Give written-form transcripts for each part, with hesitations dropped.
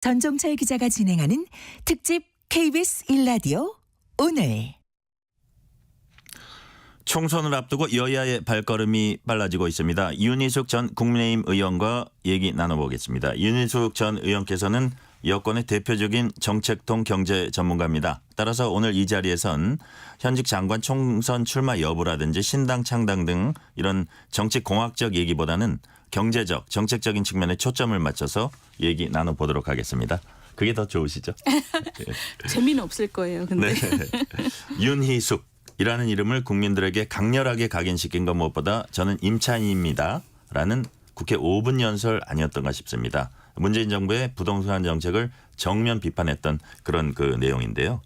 전종철 기자가 진행하는 특집 KBS 1라디오 오늘. 총선을 앞두고 여야의 발걸음이 빨라지고 있습니다. 윤희숙 전 국민의힘 의원과 얘기 나눠보겠습니다. 윤희숙 전 의원께서는 여권의 대표적인 정책통 경제 전문가입니다. 따라서 오늘 이 자리에선 현직 장관 총선 출마 여부라든지 신당 창당 등 이런 정치공학적 얘기보다는 경제적, 정책적인 측면에 초점을 맞춰서 얘기 나눠보도록 하겠습니다. 그게 더 좋으시죠? 재미는 없을 거예요. 근데 윤희숙이라는 이름을 국민들에게 강렬하게 각인시킨 것 무엇보다 저는 임차인입니다. 라는 국회 5분 연설 아니었던가 싶습니다. 문재인 정부의 부동산 정책을 정면 비판했던 그런 그 내용인데요.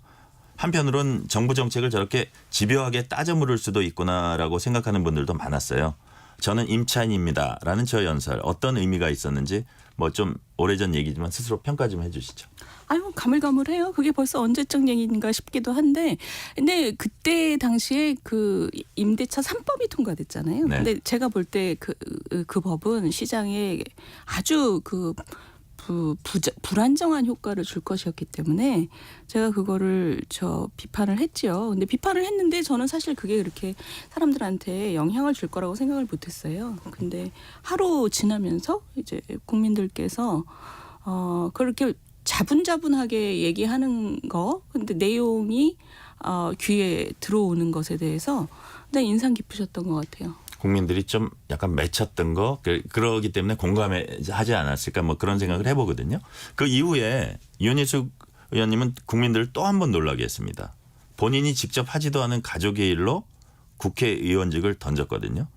한편으론 정부 정책을 저렇게 집요하게 따져 물을 수도 있구나라고 생각하는 분들도 많았어요. 저는 임차인입니다. 라는 저 연설 어떤 의미가 있었는지 뭐 좀 오래전 얘기지만 스스로 평가 좀 해 주시죠. 아유 가물가물해요. 그게 벌써 언제적 얘기인가 싶기도 한데, 근데 그때 당시에 그 임대차 3법이 통과됐잖아요. 네. 근데 제가 볼 때 그 법은 시장에 아주 불안정한 효과를 줄 것이었기 때문에 제가 그거를 비판을 했지요. 근데 비판을 했는데 저는 사실 그게 그렇게 사람들한테 영향을 줄 거라고 생각을 못했어요. 근데 하루 지나면서 이제 국민들께서 그렇게 자분자분하게 얘기하는 거, 근데 내용이 귀에 들어오는 것에 대해서 굉장히 인상 깊으셨던 것 같아요. 국민들이 좀 약간 맺혔던 거 그러기 때문에 공감하지 않았을까 뭐 그런 생각을 해보거든요. 그 이후에 윤희숙 의원님은 국민들을 또 한 번 놀라게 했습니다. 본인이 직접 하지도 않은 가족의 일로 국회의원직을 던졌거든요.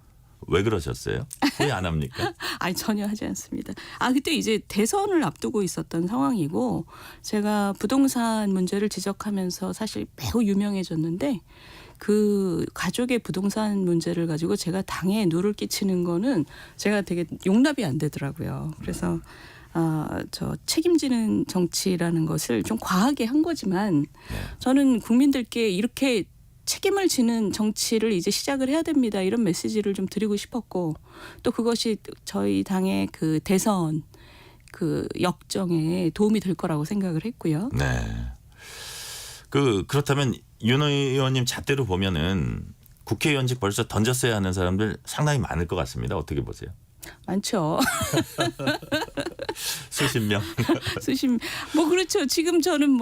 왜 그러셨어요? 왜 안 합니까? 아니 전혀 하지 않습니다. 그때 이제 대선을 앞두고 있었던 상황이고 제가 부동산 문제를 지적하면서 사실 매우 유명해졌는데 그 가족의 부동산 문제를 가지고 제가 당에 누를 끼치는 거는 제가 되게 용납이 안 되더라고요. 그래서 책임지는 정치라는 것을 좀 과하게 한 거지만 저는 국민들께 이렇게 책임을 지는 정치를 이제 시작을 해야 됩니다. 이런 메시지를 좀 드리고 싶었고, 또 그것이 저희 당의 그 대선 그 역정에 도움이 될 거라고 생각을 했고요. 네. 그렇다면 윤 의원님 잣대로 보면은 국회의원직 벌써 던졌어야 하는 사람들 상당히 많을 것 같습니다. 어떻게 보세요? 많죠. 수십 명. 뭐 그렇죠. 지금 저는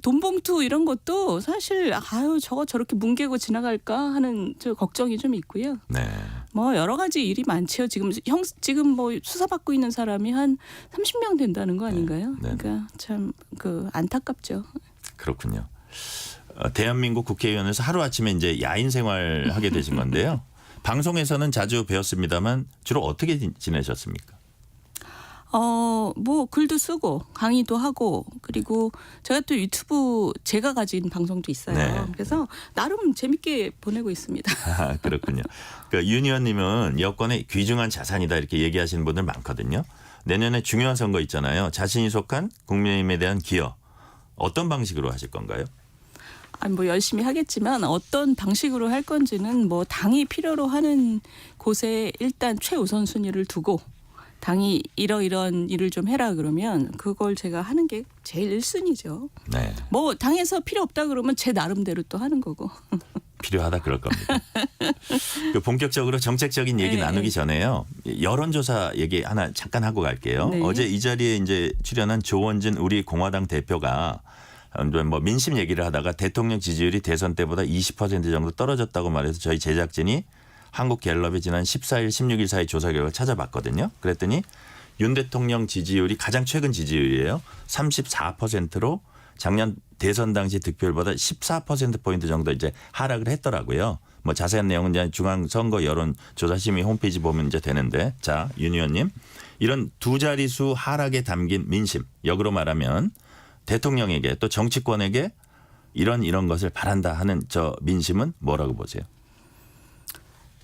돈봉투 이런 것도 사실 저거 저렇게 뭉개고 지나갈까 하는 걱정이 좀 있고요. 네. 뭐 여러 가지 일이 많죠. 지금 뭐 수사받고 있는 사람이 한 30명 된다는 거 아닌가요? 네. 그러니까 참 안타깝죠. 그렇군요. 대한민국 국회의원에서 하루아침에 이제 야인 생활하게 되신 건데요. 방송에서는 자주 뵈었습니다만 주로 어떻게 지내셨습니까? 뭐 글도 쓰고 강의도 하고, 그리고 제가 또 유튜브 제가 가진 방송도 있어요. 네. 그래서 나름 재밌게 보내고 있습니다. 그렇군요. 윤 의원님은 여권의 귀중한 자산이다 이렇게 얘기하시는 분들 많거든요. 내년에 중요한 선거 있잖아요. 자신이 속한 국민의힘에 대한 기여 어떤 방식으로 하실 건가요? 뭐 열심히 하겠지만 어떤 방식으로 할 건지는 뭐 당이 필요로 하는 곳에 일단 최우선 순위를 두고, 당이 이런 일을 좀 해라 그러면 그걸 제가 하는 게 제일 1순위죠. 네. 뭐 당에서 필요 없다 그러면 제 나름대로 또 하는 거고. 필요하다 그럴 겁니다. 본격적으로 정책적인 얘기 네. 나누기 전에요. 여론조사 얘기 하나 잠깐 하고 갈게요. 네. 어제 이 자리에 이제 출연한 조원진 우리 공화당 대표가 뭐 민심 얘기를 하다가 대통령 지지율이 대선 때보다 20% 정도 떨어졌다고 말해서 저희 제작진이 한국갤럽이 지난 14일, 16일 사이 조사 결과를 찾아봤거든요. 그랬더니 윤 대통령 지지율이 가장 최근 지지율이에요. 34%로 작년 대선 당시 득표율보다 14%포인트 정도 이제 하락을 했더라고요. 뭐 자세한 내용은 이제 중앙선거 여론조사심의 홈페이지 보면 이제 되는데, 자, 윤 의원님, 이런 두 자릿수 하락에 담긴 민심, 역으로 말하면 대통령에게 또 정치권에게 이런 것을 바란다 하는 저 민심은 뭐라고 보세요?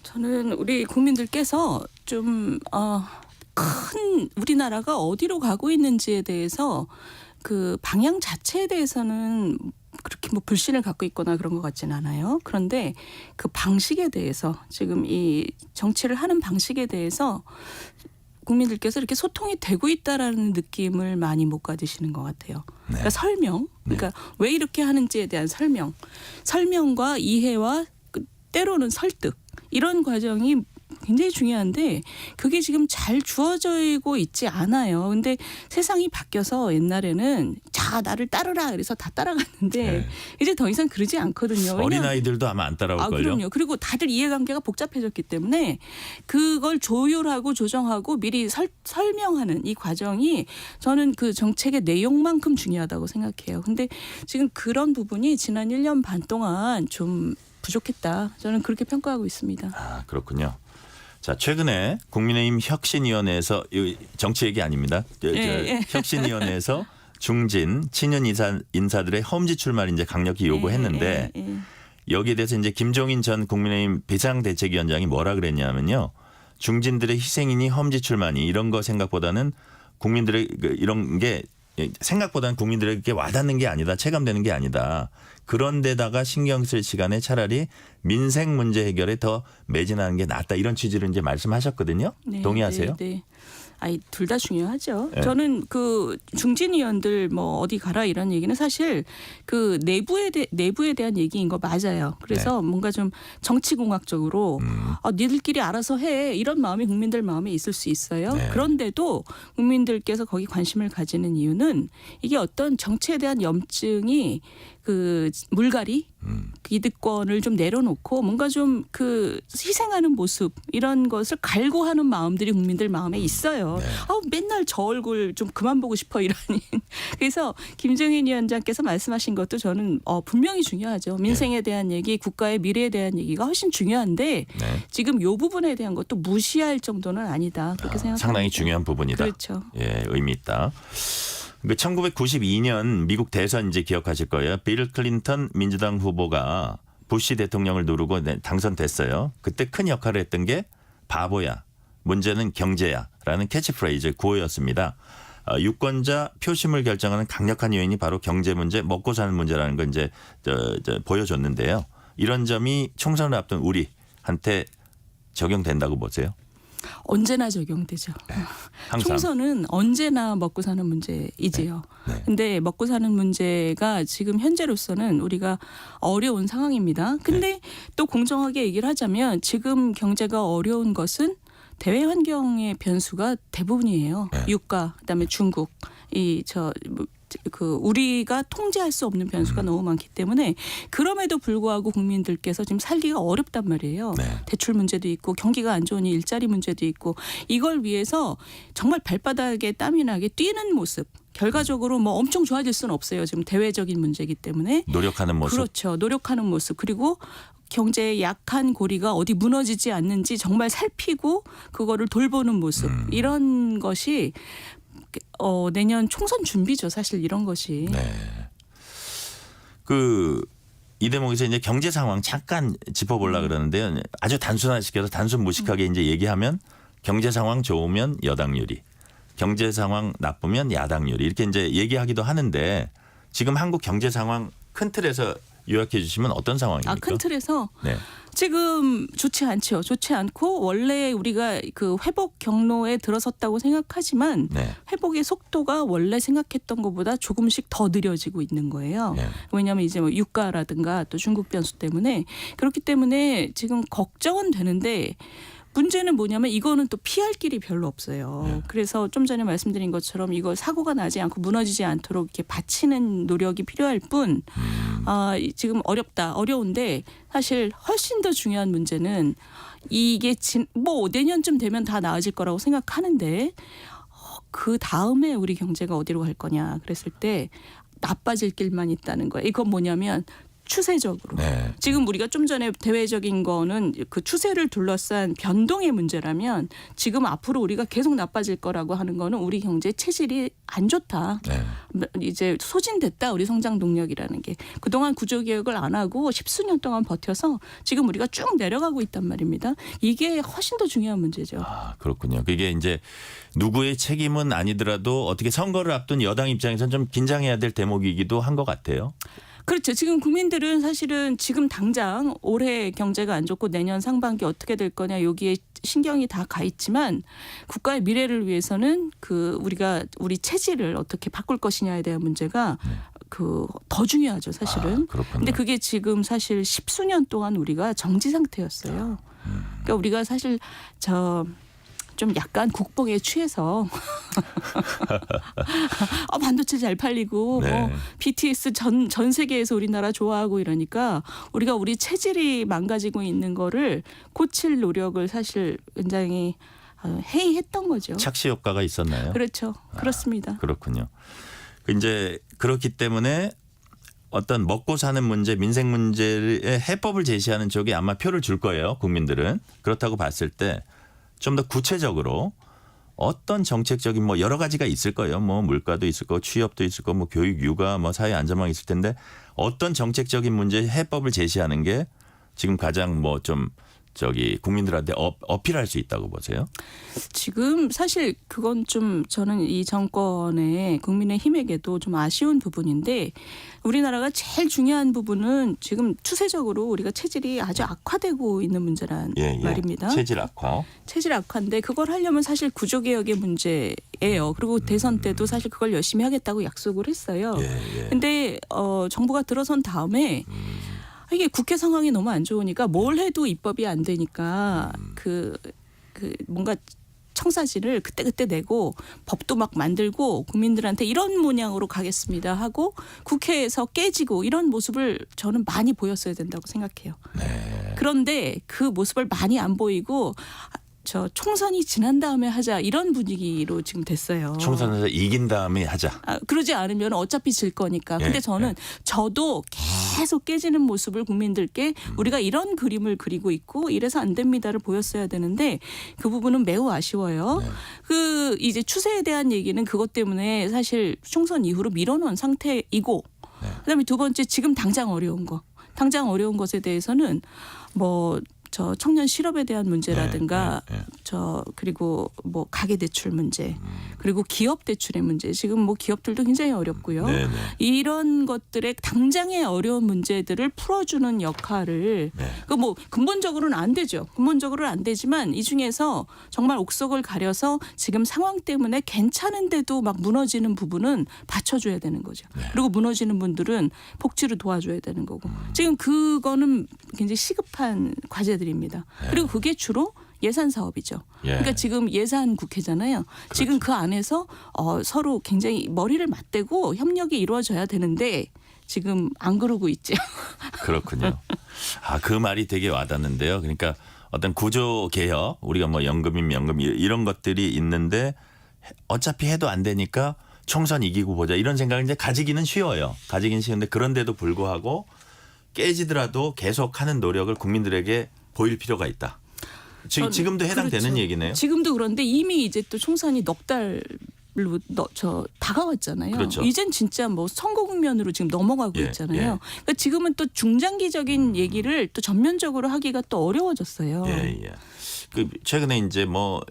저는 우리 국민들께서 좀 큰 우리나라가 어디로 가고 있는지에 대해서 그 방향 자체에 대해서는 그렇게 뭐 불신을 갖고 있거나 그런 것 같지는 않아요. 그런데 그 방식에 대해서, 지금 이 정치를 하는 방식에 대해서 국민들께서 이렇게 소통이 되고 있다라는 느낌을 많이 못 가지시는 것 같아요. 네. 그러니까 설명, 그러니까 왜 이렇게 하는지에 대한 설명과 이해와 때로는 설득 이런 과정이 굉장히 중요한데 그게 지금 잘 주어지고 있지 않아요. 근데 세상이 바뀌어서 옛날에는 자 나를 따르라 그래서 다 따라갔는데 네. 이제 더 이상 그러지 않거든요. 어린아이들도 아마 안 따라올걸요. 그럼요. 그리고 다들 이해관계가 복잡해졌기 때문에 그걸 조율하고 조정하고 미리 설명하는 이 과정이 저는 그 정책의 내용만큼 중요하다고 생각해요. 근데 지금 그런 부분이 지난 1년 반 동안 좀 부족했다. 저는 그렇게 평가하고 있습니다. 아, 그렇군요. 자, 최근에 국민의힘 혁신위원회에서 정치 얘기 아닙니다. 예. 혁신위원회에서 중진 친윤 인사들의 험지 출마를 이제 강력히 요구했는데 여기에 대해서 이제 김종인 전 국민의힘 비상대책위원장이 뭐라 그랬냐면요. 중진들의 희생이니 험지 출마니 이런 거 생각보다는 국민들의 이런 게 생각보다는 국민들에게 와닿는 게 아니다. 체감되는 게 아니다. 그런 데다가 신경 쓸 시간에 차라리 민생 문제 해결에 더 매진하는 게 낫다. 이런 취지로 이제 말씀하셨거든요. 네, 동의하세요? 네. 아니 둘 다 중요하죠. 네. 저는 그 중진 의원들 뭐 어디 가라 이런 얘기는 사실 그 내부에 대한 얘기인 거 맞아요. 그래서 뭔가 좀 정치공학적으로 니들끼리 알아서 해 이런 마음이 국민들 마음에 있을 수 있어요. 네. 그런데도 국민들께서 거기 관심을 가지는 이유는 이게 어떤 정치에 대한 염증이 그 물갈이 기득권을 좀 내려놓고 뭔가 좀 그 희생하는 모습 이런 것을 갈구하는 마음들이 국민들 마음에 있어요. 네. 맨날 저 얼굴 좀 그만 보고 싶어 이러니. 그래서 김종인 위원장께서 말씀하신 것도 저는 분명히 중요하죠. 민생에 대한 얘기, 국가의 미래에 대한 얘기가 훨씬 중요한데 네. 지금 이 부분에 대한 것도 무시할 정도는 아니다. 그렇게 생각합니다. 상당히 중요한 부분이다. 그렇죠. 예, 의미 있다. 1992년 미국 대선 이제 기억하실 거예요. 빌 클린턴 민주당 후보가 부시 대통령을 누르고 당선됐어요. 그때 큰 역할을 했던 게 바보야, 문제는 경제야라는 캐치프레이즈 구호였습니다. 유권자 표심을 결정하는 강력한 요인이 바로 경제 문제, 먹고 사는 문제라는 걸 이제 보여줬는데요. 이런 점이 총선을 앞둔 우리한테 적용된다고 보세요? 언제나 적용되죠. 항상. 총선은 언제나 먹고 사는 문제이지요. 네. 근데 먹고 사는 문제가 지금 현재로서는 우리가 어려운 상황입니다. 근데 또 공정하게 얘기를 하자면 지금 경제가 어려운 것은 대외 환경의 변수가 대부분이에요. 네. 유가, 그다음에 중국, 우리가 통제할 수 없는 변수가 너무 많기 때문에 그럼에도 불구하고 국민들께서 지금 살기가 어렵단 말이에요. 네. 대출 문제도 있고 경기가 안 좋으니 일자리 문제도 있고 이걸 위해서 정말 발바닥에 땀이 나게 뛰는 모습. 결과적으로 뭐 엄청 좋아질 수는 없어요. 지금 대외적인 문제이기 때문에. 노력하는 모습. 그렇죠. 노력하는 모습. 그리고 경제의 약한 고리가 어디 무너지지 않는지 정말 살피고 그거를 돌보는 모습. 이런 것이 내년 총선 준비죠. 사실 이런 것이. 네. 이 대목에서 이제 경제 상황 잠깐 짚어보려고 그러는데요. 아주 단순화시켜서 단순 무식하게 이제 얘기하면 경제 상황 좋으면 여당 유리, 경제 상황 나쁘면 야당 유리 이렇게 이제 얘기하기도 하는데 지금 한국 경제 상황 큰 틀에서 요약해 주시면 어떤 상황입니까? 큰 틀에서 네. 지금 좋지 않죠. 좋지 않고 원래 우리가 그 회복 경로에 들어섰다고 생각하지만 네. 회복의 속도가 원래 생각했던 것보다 조금씩 더 느려지고 있는 거예요. 네. 왜냐하면 이제 뭐 유가라든가 또 중국 변수 때문에 그렇기 때문에 지금 걱정은 되는데 문제는 뭐냐면 이거는 또 피할 길이 별로 없어요. 네. 그래서 좀 전에 말씀드린 것처럼 이걸 사고가 나지 않고 무너지지 않도록 이렇게 받치는 노력이 필요할 뿐 지금 어려운데 사실 훨씬 더 중요한 문제는 이게 뭐 내년쯤 되면 다 나아질 거라고 생각하는데 그 다음에 우리 경제가 어디로 갈 거냐 그랬을 때 나빠질 길만 있다는 거예요. 이건 뭐냐면 추세적으로. 네. 지금 우리가 좀 전에 대외적인 거는 그 추세를 둘러싼 변동의 문제라면 지금 앞으로 우리가 계속 나빠질 거라고 하는 거는 우리 경제 체질이 안 좋다. 네. 이제 소진됐다. 우리 성장 동력이라는 게. 그동안 구조개혁을 안 하고 10수년 동안 버텨서 지금 우리가 쭉 내려가고 있단 말입니다. 이게 훨씬 더 중요한 문제죠. 그렇군요. 그게 이제 누구의 책임은 아니더라도 어떻게 선거를 앞둔 여당 입장에서는 좀 긴장해야 될 대목이기도 한 것 같아요. 그렇죠. 지금 국민들은 사실은 지금 당장 올해 경제가 안 좋고 내년 상반기 어떻게 될 거냐 여기에 신경이 다 가 있지만 국가의 미래를 위해서는 우리 체질을 어떻게 바꿀 것이냐에 대한 문제가 더 중요하죠, 사실은. 그렇군요. 근데 그게 지금 사실 10수년 동안 우리가 정지 상태였어요. 그러니까 우리가 사실 좀 약간 국뽕에 취해서 반도체 잘 팔리고 네. 뭐 BTS 전 세계에서 우리나라 좋아하고 이러니까 우리가 우리 체질이 망가지고 있는 거를 고칠 노력을 사실 굉장히 해이했던 거죠. 착시 효과가 있었나요? 그렇죠. 그렇습니다. 그렇군요. 이제 그렇기 때문에 어떤 먹고 사는 문제, 민생 문제의 해법을 제시하는 쪽에 아마 표를 줄 거예요. 국민들은. 그렇다고 봤을 때 좀 더 구체적으로 어떤 정책적인 뭐 여러 가지가 있을 거예요. 뭐 물가도 있을 거고 취업도 있을 거고 뭐 교육, 육아, 뭐 사회 안전망 있을 텐데 어떤 정책적인 문제 해법을 제시하는 게 지금 가장 뭐 좀 국민들한테 어필할 수 있다고 보세요? 지금 사실 그건 좀 저는 이 정권의 국민의힘에게도 좀 아쉬운 부분인데 우리나라가 제일 중요한 부분은 지금 추세적으로 우리가 체질이 아주 악화되고 있는 문제란 말입니다. 체질 악화. 체질 악화인데 그걸 하려면 사실 구조개혁의 문제예요. 그리고 대선 때도 사실 그걸 열심히 하겠다고 약속을 했어요. 근데 정부가 들어선 다음에 이게 국회 상황이 너무 안 좋으니까 뭘 해도 입법이 안 되니까 뭔가 청사진을 그때그때 내고 법도 막 만들고 국민들한테 이런 모양으로 가겠습니다 하고 국회에서 깨지고 이런 모습을 저는 많이 보였어야 된다고 생각해요. 네. 그런데 그 모습을 많이 안 보이고 총선이 지난 다음에 하자 이런 분위기로 지금 됐어요. 총선에서 이긴 다음에 하자. 그러지 않으면 어차피 질 거니까. 근데 저도 계속 깨지는 모습을 국민들께 우리가 이런 그림을 그리고 있고 이래서 안 됩니다를 보였어야 되는데 그 부분은 매우 아쉬워요. 이제 추세에 대한 얘기는 그것 때문에 사실 총선 이후로 밀어놓은 상태이고 그다음에 두 번째 지금 당장 어려운 것에 대해서는 청년 실업에 대한 문제라든가 그리고 뭐 가계 대출 문제 그리고 기업 대출의 문제 지금 뭐 기업들도 굉장히 어렵고요. 이런 것들의 당장의 어려운 문제들을 풀어주는 역할을 뭐 근본적으로는 안 되죠. 근본적으로는 안 되지만 이 중에서 정말 옥석을 가려서 지금 상황 때문에 괜찮은데도 막 무너지는 부분은 받쳐줘야 되는 거죠. 그리고 무너지는 분들은 복지로 도와줘야 되는 거고 지금 그거는 굉장히 시급한 과제들입니다. 그리고 그게 주로 예산 사업이죠. 그러니까 지금 예산 국회잖아요. 그렇죠. 지금 그 안에서 서로 굉장히 머리를 맞대고 협력이 이루어져야 되는데 지금 안 그러고 있죠. 그렇군요. 그 말이 되게 와닿는데요. 그러니까 어떤 구조 개혁, 우리가 뭐 연금임 이런 것들이 있는데 어차피 해도 안 되니까 총선 이기고 보자 이런 생각을 이제 가지기는 쉬워요. 가지기는 쉬운데 그런데도 불구하고 깨지더라도 계속하는 노력을 국민들에게 보일 필요가 있다. 지금도 해당되는 그렇죠. 얘기네요. 지금도 그런데 이미 이제 또 총선이 넉 달로 다가왔잖아요. 그렇죠. 이젠 진짜 뭐 선거 국면으로 지금 넘어가고 있잖아요. 그러니까 지금은 또 중장기적인 얘기를 또 전면적으로 하기가 또 어려워졌어요. 최근에 이제 뭐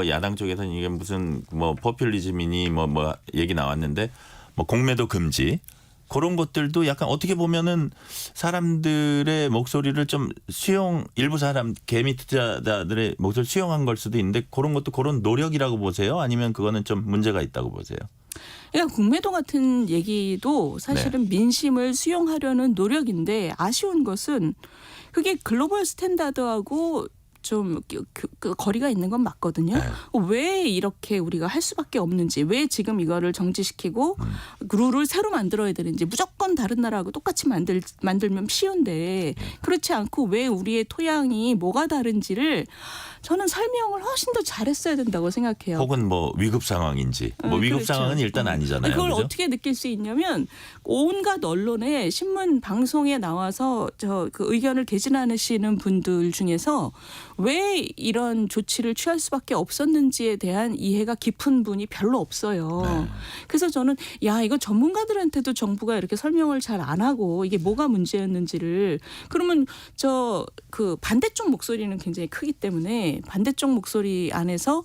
야당 쪽에서는 이게 무슨 뭐 포퓰리즘이니 뭐 얘기 나왔는데 뭐 공매도 금지. 그런 것들도 약간 어떻게 보면은 사람들의 목소리를 좀 일부 사람 개미 투자자들의 목소리를 수용한 걸 수도 있는데 그런 것도 그런 노력이라고 보세요? 아니면 그거는 좀 문제가 있다고 보세요? 그러니까 공매도 같은 얘기도 사실은 민심을 수용하려는 노력인데 아쉬운 것은 그게 글로벌 스탠다드하고 좀 거리가 있는 건 맞거든요. 왜 이렇게 우리가 할 수밖에 없는지, 왜 지금 이거를 정지시키고 룰을 새로 만들어야 되는지, 무조건 다른 나라하고 똑같이 만들면 쉬운데 그렇지 않고 왜 우리의 토양이 뭐가 다른지를 저는 설명을 훨씬 더 잘했어야 된다고 생각해요. 혹은 뭐 위급 상황인지. 위급 그렇죠. 상황은 일단 아니잖아요. 그걸 그렇죠? 어떻게 느낄 수 있냐면 온갖 언론에 신문 방송에 나와서 그 의견을 개진하시는 분들 중에서 왜 이런 조치를 취할 수밖에 없었는지에 대한 이해가 깊은 분이 별로 없어요. 그래서 저는 이거 전문가들한테도 정부가 이렇게 설명을 잘 안 하고 이게 뭐가 문제였는지를 그러면 그 반대쪽 목소리는 굉장히 크기 때문에 반대쪽 목소리 안에서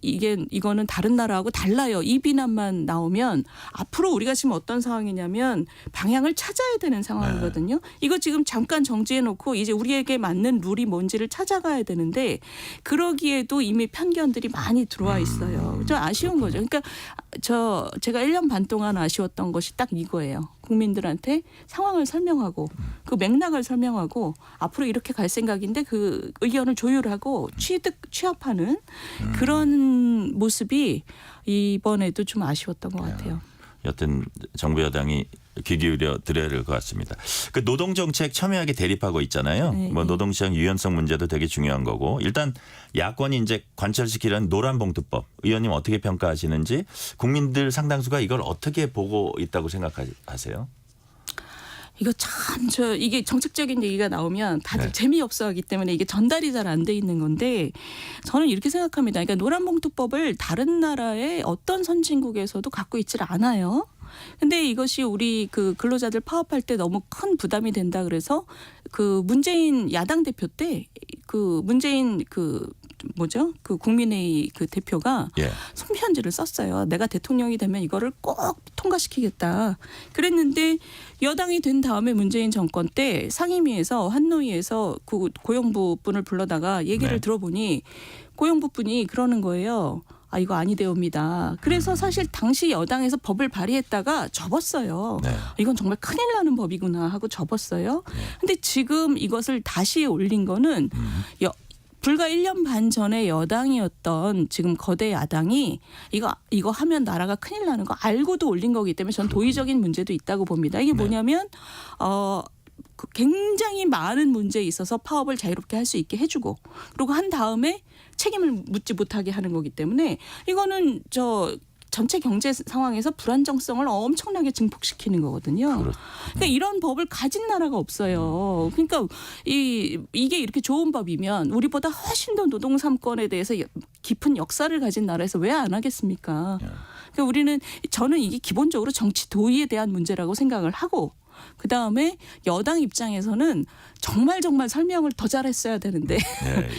이거는 다른 나라하고 달라요. 이 비난만 나오면 앞으로 우리가 지금 어떤 상황이냐면 방향을 찾아야 되는 상황이거든요. 이거 지금 잠깐 정지해 놓고 이제 우리에게 맞는 룰이 뭔지를 찾아가야 되는데 그러기에도 이미 편견들이 많이 들어와 있어요. 좀 아쉬운 거죠. 그러니까 제가 1년 반 동안 아쉬웠던 것이 딱 이거예요. 국민들한테 상황을 설명하고 그 맥락을 설명하고 앞으로 이렇게 갈 생각인데 그 의견을 조율하고 취합하는 그런 모습이 이번에도 좀 아쉬웠던 것 같아요. 여튼 정부 여당이 귀 기울여 드려야 될 것 같습니다. 그 노동정책 첨예하게 대립하고 있잖아요. 네, 뭐 노동시장 유연성 문제도 되게 중요한 거고 일단 야권이 이제 관철시키려는 노란봉투법 의원님 어떻게 평가하시는지 국민들 상당수가 이걸 어떻게 보고 있다고 생각하세요? 이거 참 이게 정책적인 얘기가 나오면 다들 네. 재미없어 하기 때문에 이게 전달이 잘 안 돼 있는 건데 저는 이렇게 생각합니다. 그러니까 노란봉투법을 다른 나라의 어떤 선진국에서도 갖고 있질 않아요. 근데 이것이 우리 그 근로자들 파업할 때 너무 큰 부담이 된다 그래서 그 문재인 야당 대표 때 그 문재인 그 국민회의 그 대표가 예. 손편지를 썼어요. 내가 대통령이 되면 이거를 꼭 통과시키겠다. 그랬는데 여당이 된 다음에 문재인 정권 때 상임위에서 환노위에서 그 고용부 분을 불러다가 얘기를 네. 들어보니 고용부 분이 그러는 거예요. 아 이거 아니되옵니다. 그래서 사실 당시 여당에서 법을 발의했다가 접었어요. 네. 이건 정말 큰일 나는 법이구나 하고 접었어요. 근데 지금 이것을 다시 올린 거는 불과 1년 반 전에 여당이었던 지금 거대 야당이 이거 하면 나라가 큰일 나는 거 알고도 올린 거기 때문에 전 도의적인 문제도 있다고 봅니다. 이게 뭐냐면 그 굉장히 많은 문제에 있어서 파업을 자유롭게 할 수 있게 해주고 그리고 한 다음에 책임을 묻지 못하게 하는 거기 때문에 이거는 전체 경제 상황에서 불안정성을 엄청나게 증폭시키는 거거든요. 그러니까 이런 법을 가진 나라가 없어요. 그러니까 이게 이렇게 좋은 법이면 우리보다 훨씬 더 노동 3권에 대해서 깊은 역사를 가진 나라에서 왜 안 하겠습니까? 그러니까 저는 이게 기본적으로 정치 도의에 대한 문제라고 생각을 하고 그다음에 여당 입장에서는 정말 설명을 더 잘했어야 되는데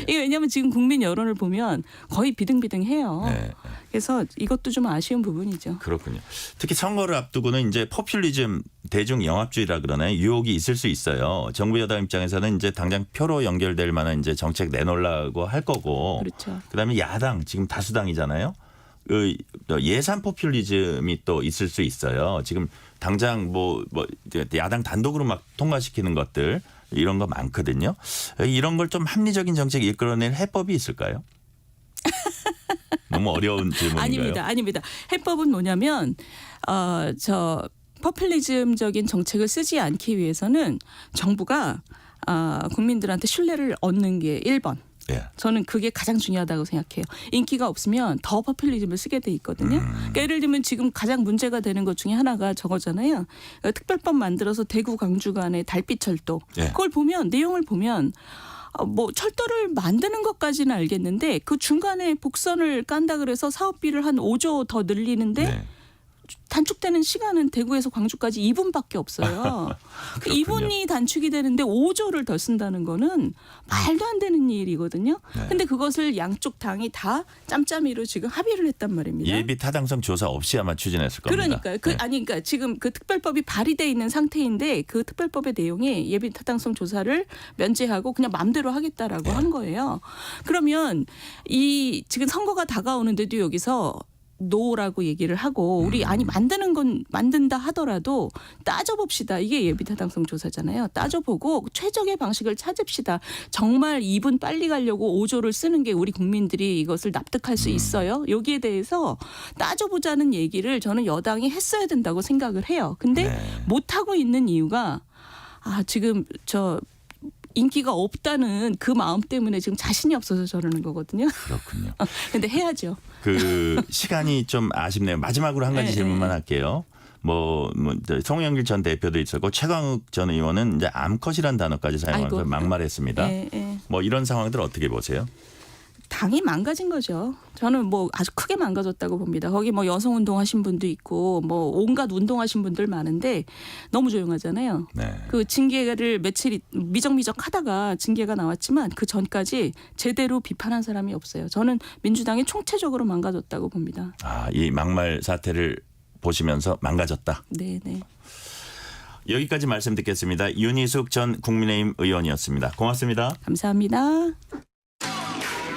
이게 왜냐하면 지금 국민 여론을 보면 거의 비등비등해요. 네. 그래서 이것도 좀 아쉬운 부분이죠. 그렇군요. 특히 선거를 앞두고는 이제 포퓰리즘 대중 영합주의라 그러나요? 유혹이 있을 수 있어요. 정부 여당 입장에서는 이제 당장 표로 연결될 만한 이제 정책 내놓으려고 할 거고. 그렇죠. 그다음에 야당 지금 다수당이잖아요. 예산 포퓰리즘이 또 있을 수 있어요. 지금 당장 야당 단독으로 막 통과시키는 것들 이런 거 많거든요. 이런 걸 좀 합리적인 정책 이끌어낼 해법이 있을까요? 너무 어려운 질문인가요? 아닙니다. 해법은 뭐냐면 포퓰리즘적인 정책을 쓰지 않기 위해서는 정부가 국민들한테 신뢰를 얻는 게 1번. 예. 저는 그게 가장 중요하다고 생각해요. 인기가 없으면 더 포퓰리즘을 쓰게 돼 있거든요. 그러니까 예를 들면 지금 가장 문제가 되는 것 중에 하나가 저거잖아요. 특별법 만들어서 대구 광주 간의 달빛철도. 예. 그걸 보면 내용을 보면 철도를 만드는 것까지는 알겠는데 그 중간에 복선을 깐다 그래서 사업비를 한 5조 더 늘리는데 네. 단축되는 시간은 대구에서 광주까지 2분밖에 없어요. 그 2분이 단축이 되는데 5조를 더 쓴다는 거는 말도 안 되는 일이거든요. 그런데 그것을 양쪽 당이 다 짬짬이로 지금 합의를 했단 말입니다. 예비 타당성 조사 없이 아마 추진했을 겁니다. 그러니까요. 그러니까 지금 그 특별법이 발의돼 있는 상태인데 그 특별법의 내용이 예비 타당성 조사를 면제하고 그냥 마음대로 하겠다라고 한 거예요. 그러면 지금 선거가 다가오는데도 여기서 노라고 얘기를 하고 우리 만드는 건 만든다 하더라도 따져봅시다. 이게 예비타당성 조사잖아요. 따져보고 최적의 방식을 찾읍시다. 정말 2분 빨리 가려고 5조를 쓰는 게 우리 국민들이 이것을 납득할 수 있어요. 여기에 대해서 따져보자는 얘기를 저는 여당이 했어야 된다고 생각을 해요. 근데 못하고 있는 이유가 지금 인기가 없다는 그 마음 때문에 지금 자신이 없어서 저러는 거거든요. 그렇군요. 근데 해야죠. 그 시간이 좀 아쉽네요. 마지막으로 한 가지 질문만 할게요. 송영길 전 대표도 있었고 최광욱 전 의원은 이제 암컷이라는 단어까지 사용하면서 막말했습니다. 이런 상황들 어떻게 보세요? 당이 망가진 거죠. 저는 아주 크게 망가졌다고 봅니다. 거기 여성 운동하신 분도 있고 온갖 운동하신 분들 많은데 너무 조용하잖아요. 네. 그 징계를 며칠 미적미적 하다가 징계가 나왔지만 그 전까지 제대로 비판한 사람이 없어요. 저는 민주당이 총체적으로 망가졌다고 봅니다. 이 막말 사태를 보시면서 망가졌다. 네. 여기까지 말씀 듣겠습니다. 윤희숙 전 국민의힘 의원이었습니다. 고맙습니다. 감사합니다.